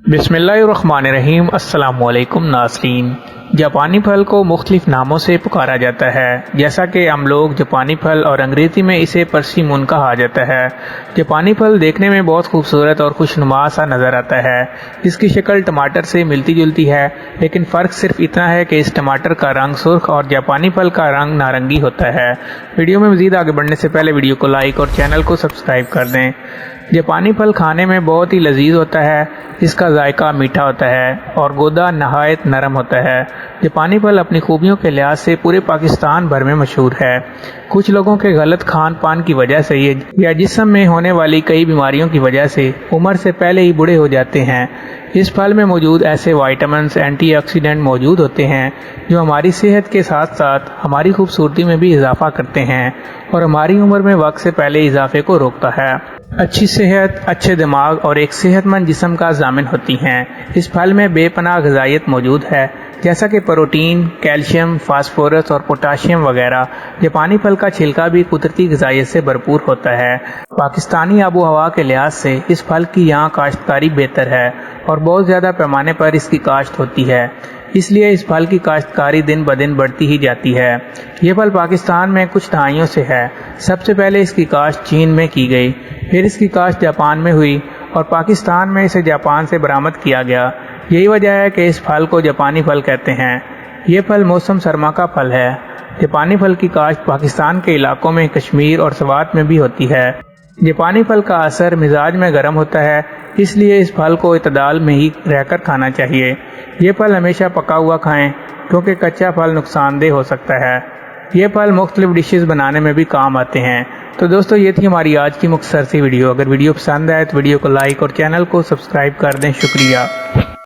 बिस्मिल्लाहिर्रहमानिर्रहीम। अस्सलाम वालेकुम नाज़रीन। जापानी फल को मुख्तलिफ नामों से पुकारा जाता है, जैसा कि हम लोग जापानी फल और अंग्रेज़ी में इसे परसिमन कहा जाता है। जापानी फल देखने में बहुत खूबसूरत और खुशनुमा सा नज़र आता है। इसकी शक्ल टमाटर से मिलती जुलती है, लेकिन फ़र्क सिर्फ इतना है कि इस टमाटर का रंग सुर्ख और जापानी फल का रंग नारंगी होता है। वीडियो में मज़ीद आगे बढ़ने से पहले वीडियो को लाइक और चैनल को सब्सक्राइब कर दें। जापानी फल खाने में बहुत ही लजीज होता है। इसका जायका मीठा होता है और गोदा नहायत नरम होता है। जापानी फल अपनी खूबियों के लिहाज से पूरे पाकिस्तान भर में मशहूर है। कुछ लोगों के गलत खान पान की वजह से या जिस्म में होने वाली कई बीमारियों की वजह से उम्र से पहले ही बूढ़े हो जाते हैं। इस फल में मौजूद ऐसे वाइटामिन्स, एंटीऑक्सीडेंट मौजूद होते हैं जो हमारी सेहत के साथ साथ हमारी खूबसूरती में भी इजाफा करते हैं और हमारी उम्र में वक्त से पहले इजाफे को रोकता है। अच्छी सेहत, अच्छे दिमाग और एक सेहतमंद जिस्म का ज़ामिन होती हैं। इस फल में बेपनाह ग़िज़ाइयत मौजूद है, जैसा कि प्रोटीन, कैल्शियम, फास्फोरस और पोटाशियम वगैरह। जापानी फल का छिलका भी कुदरती ग़िज़ाइयत से भरपूर होता है। पाकिस्तानी आबो हवा के लिहाज से इस फल की यहाँ काश्तकारी बेहतर है और बहुत ज़्यादा पैमाने पर इसकी काश्त होती है, इसलिए इस फल की काश्तकारी दिन ब दिन बढ़ती ही जाती है। ये फल पाकिस्तान में कुछ दहाइयों से है। सबसे पहले इसकी काश्त चीन में की गई, फिर इसकी काश्त जापान में हुई और पाकिस्तान में इसे जापान से बरामद किया गया। यही वजह है कि इस फल को जापानी फल कहते हैं। ये फल मौसम सरमा का फल है। जापानी फल की काश्त पाकिस्तान के इलाकों में कश्मीर और सवात में भी होती है। जापानी फल का असर मिजाज में गर्म होता है, इसलिए इस फल को इतदाल में ही रहकर खाना चाहिए। ये फल हमेशा पका हुआ खाएं, क्योंकि कच्चा फल नुकसानदेह हो सकता है। ये फल मुख्तलिफ डिशेस बनाने में भी काम आते हैं। तो दोस्तों, ये थी हमारी आज की मुख्तसर सी वीडियो। अगर वीडियो पसंद आए तो वीडियो को लाइक और चैनल को सब्सक्राइब कर दें। शुक्रिया।